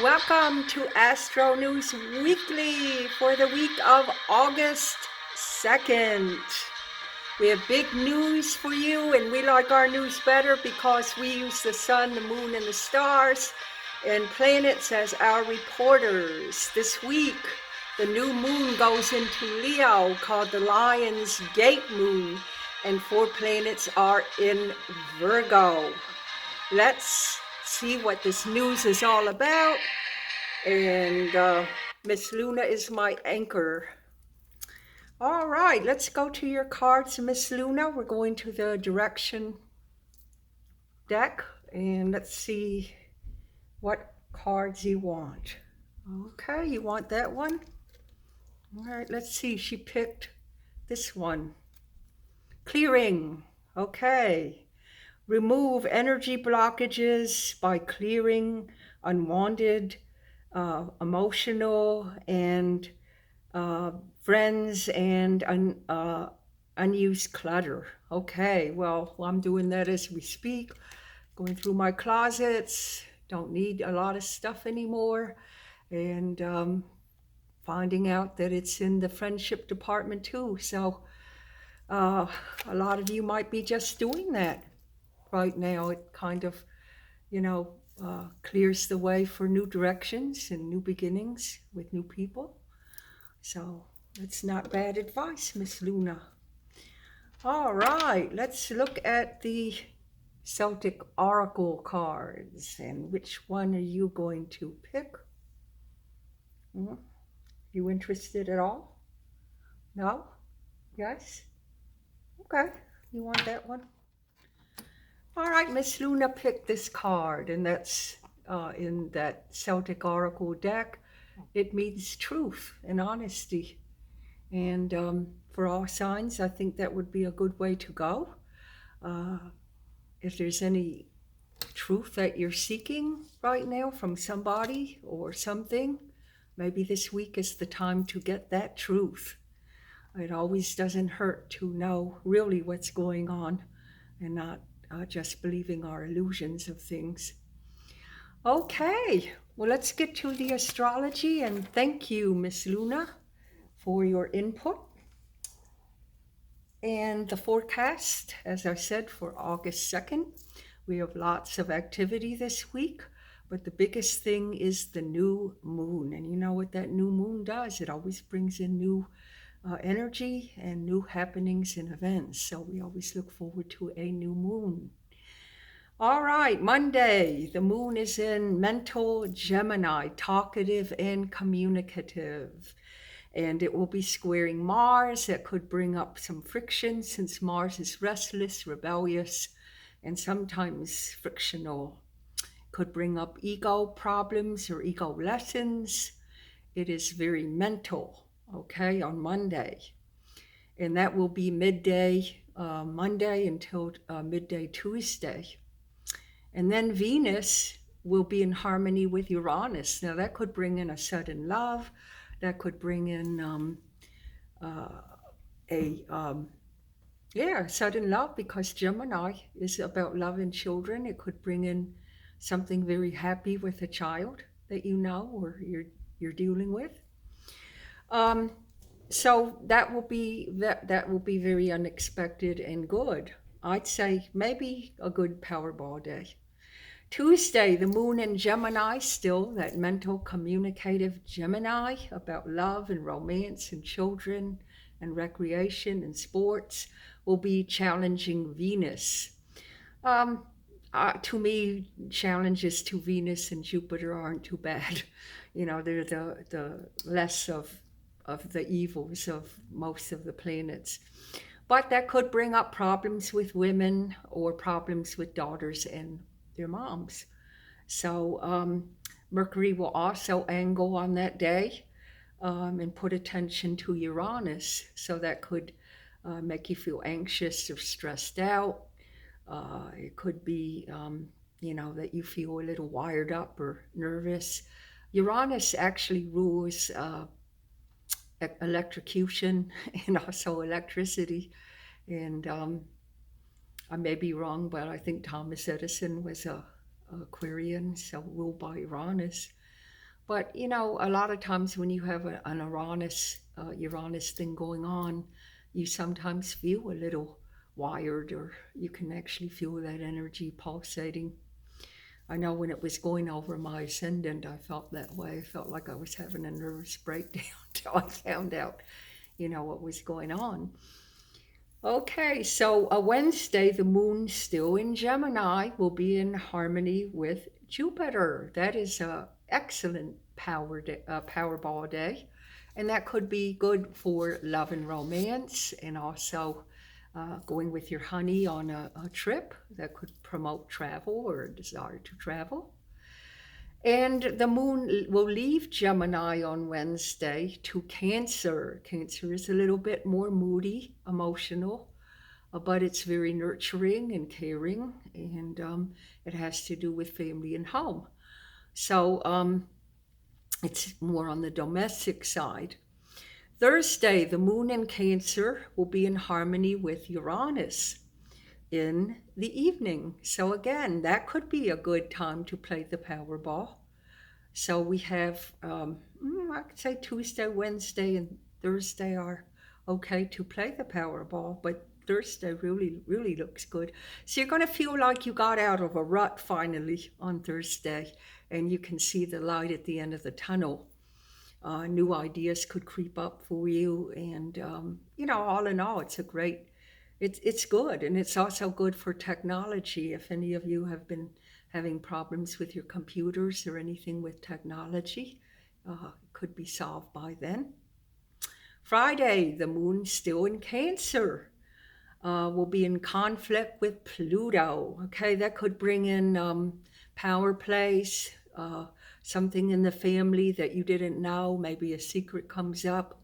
Welcome to Astro News Weekly for the week of August 2nd. We have big news for you, and we like our news better because we use the sun, the moon, and the stars and planets as our reporters. This week, the new moon goes into Leo, called the Lion's Gate moon, and 4 planets are in Virgo. Let's see what this news is all about. And Miss Luna is my anchor. All right, let's go to your cards, Miss Luna. We're going to the direction deck, and let's see what cards you want. Okay, you want that one? All right, let's see. She picked this one. Clearing. Okay. Remove energy blockages by clearing unwanted, emotional, and friends and unused clutter. Okay, well, I'm doing that as we speak. Going through my closets. Don't need a lot of stuff anymore. And finding out that it's in the friendship department too. So a lot of you might be just doing that right now. It kind of, clears the way for new directions and new beginnings with new people. So that's not bad advice, Miss Luna. All right, let's look at the Celtic Oracle cards. And which one are you going to pick? You interested at all? No? Yes? Okay, you want that one? All right, Miss Luna picked this card, and that's in that Celtic Oracle deck. It means truth and honesty. And for all signs, I think that would be a good way to go. If there's any truth that you're seeking right now from somebody or something, maybe this week is the time to get that truth. It always doesn't hurt to know really what's going on and not just believing our illusions of things. Okay, well, let's get to the astrology, and thank you, Miss Luna, for your input. And the forecast, as I said, for August 2nd, we have lots of activity this week, but the biggest thing is the new moon. And you know what that new moon does? It always brings in new energy and new happenings and events. So we always look forward to a new moon. All right, Monday, the moon is in mental Gemini, talkative and communicative. And it will be squaring Mars. That could bring up some friction since Mars is restless, rebellious, and sometimes frictional. Could bring up ego problems or ego lessons. It is very mental, okay, on Monday. And that will be midday Monday until midday Tuesday. And then Venus will be in harmony with Uranus. Now that could bring in a sudden love. That could bring in sudden love, because Gemini is about love and children. It could bring in something very happy with a child that you know or you're dealing with. So that will be very unexpected and good. I'd say maybe a good Powerball day. Tuesday, the moon in Gemini, still that mental communicative Gemini about love and romance and children and recreation and sports, will be challenging Venus. To me, challenges to Venus and Jupiter aren't too bad. They're the less of the evils of most of the planets. But that could bring up problems with women or problems with daughters and their moms. So Mercury will also angle on that day and put attention to Uranus. So that could make you feel anxious or stressed out. It could be, that you feel a little wired up or nervous. Uranus actually rules electrocution and also electricity. And I may be wrong, but I think Thomas Edison was a Aquarian, so ruled by Uranus. But a lot of times when you have an Uranus thing going on, you sometimes feel a little wired, or you can actually feel that energy pulsating. I know when it was going over my ascendant, I felt that way. I felt like I was having a nervous breakdown till I found out, what was going on. Okay, so a Wednesday, the moon still in Gemini will be in harmony with Jupiter. That is a excellent Powerball day, and that could be good for love and romance, and also going with your honey on a trip that could promote travel or a desire to travel. And the moon will leave Gemini on Wednesday to Cancer. Cancer is a little bit more moody, emotional, but it's very nurturing and caring, and it has to do with family and home. So it's more on the domestic side. Thursday, the moon in Cancer will be in harmony with Uranus in the evening. So again, that could be a good time to play the Powerball. So we have, I could say Tuesday, Wednesday, and Thursday are okay to play the Powerball, but Thursday really, really looks good. So you're going to feel like you got out of a rut finally on Thursday, and you can see the light at the end of the tunnel. New ideas could creep up for you, and all in all, it's good, and it's also good for technology. If any of you have been having problems with your computers or anything with technology, it could be solved by then. Friday, the moon still in Cancer, will be in conflict with Pluto. Okay, that could bring in power plays, something in the family that you didn't know. Maybe a secret comes up.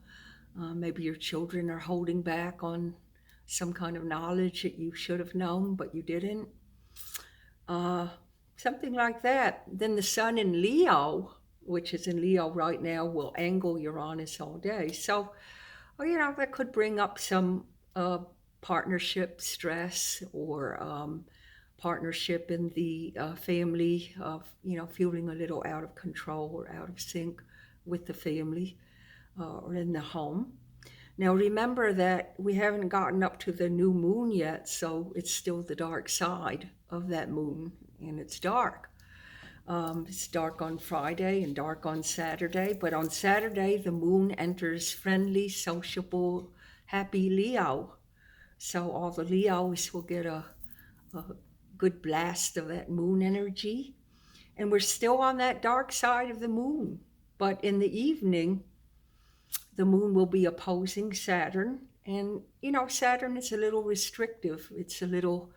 Maybe your children are holding back on some kind of knowledge that you should have known, but you didn't. Something like that. Then the sun in Leo, which is in Leo right now, will angle Uranus all day. So, that could bring up some partnership stress, or partnership in the family of, feeling a little out of control or out of sync with the family or in the home. Now remember that we haven't gotten up to the new moon yet, so it's still the dark side of that moon, and it's dark. It's dark on Friday and dark on Saturday, but on Saturday the moon enters friendly, sociable, happy Leo. So all the Leos will get a good blast of that moon energy. And we're still on that dark side of the moon, but in the evening, the moon will be opposing Saturn. And, Saturn is a little restrictive. It's a little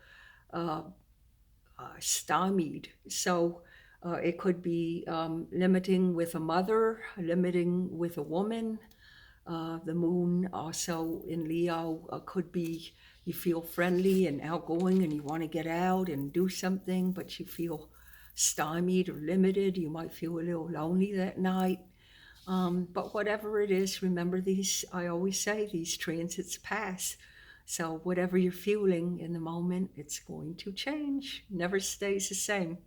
stymied. So it could be limiting with a mother, limiting with a woman. The moon also in Leo could be, you feel friendly and outgoing and you want to get out and do something, but you feel stymied or limited. You might feel a little lonely that night. But whatever it is, remember I always say these transits pass. So whatever you're feeling in the moment, it's going to change. Never stays the same.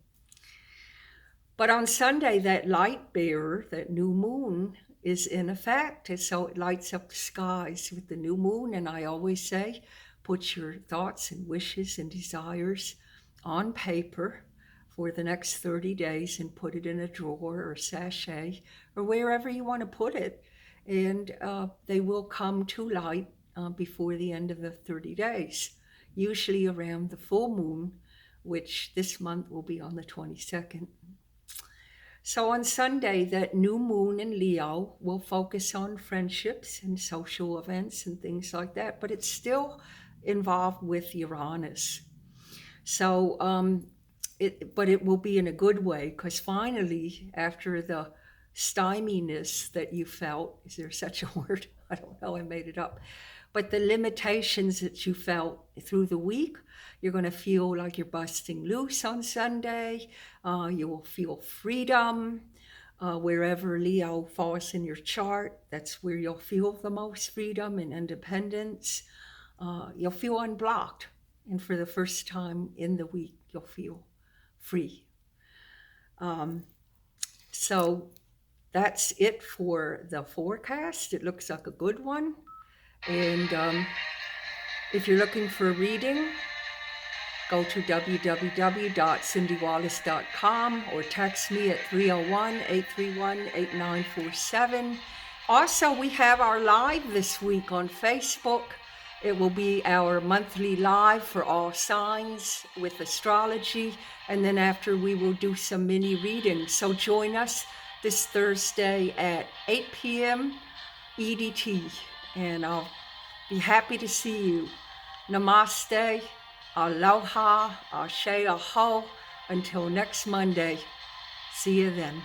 But on Sunday, that light bearer, that new moon, is in effect. And so it lights up the skies with the new moon. And I always say, put your thoughts and wishes and desires on paper for the next 30 days and put it in a drawer or sachet or wherever you want to put it. And they will come to light before the end of the 30 days, usually around the full moon, which this month will be on the 22nd. So on Sunday, that new moon in Leo will focus on friendships and social events and things like that, but it's still involved with Uranus. So, but it will be in a good way, because finally, after the styminess that you felt, is there such a word? I don't know, I made it up. But the limitations that you felt through the week, you're going to feel like you're busting loose on Sunday. You will feel freedom. Wherever Leo falls in your chart, that's where you'll feel the most freedom and independence. You'll feel unblocked. And for the first time in the week, you'll feel free. So that's it for the forecast. It looks like a good one. And if you're looking for a reading, go to www.cindywallace.com or text me at 301-831-8947. Also, we have our live this week on Facebook. It will be our monthly live for all signs with astrology. And then after, we will do some mini readings. So join us this Thursday at 8 p.m. EDT. And I'll be happy to see you. Namaste. Aloha, ashe aho, until next Monday. See you then.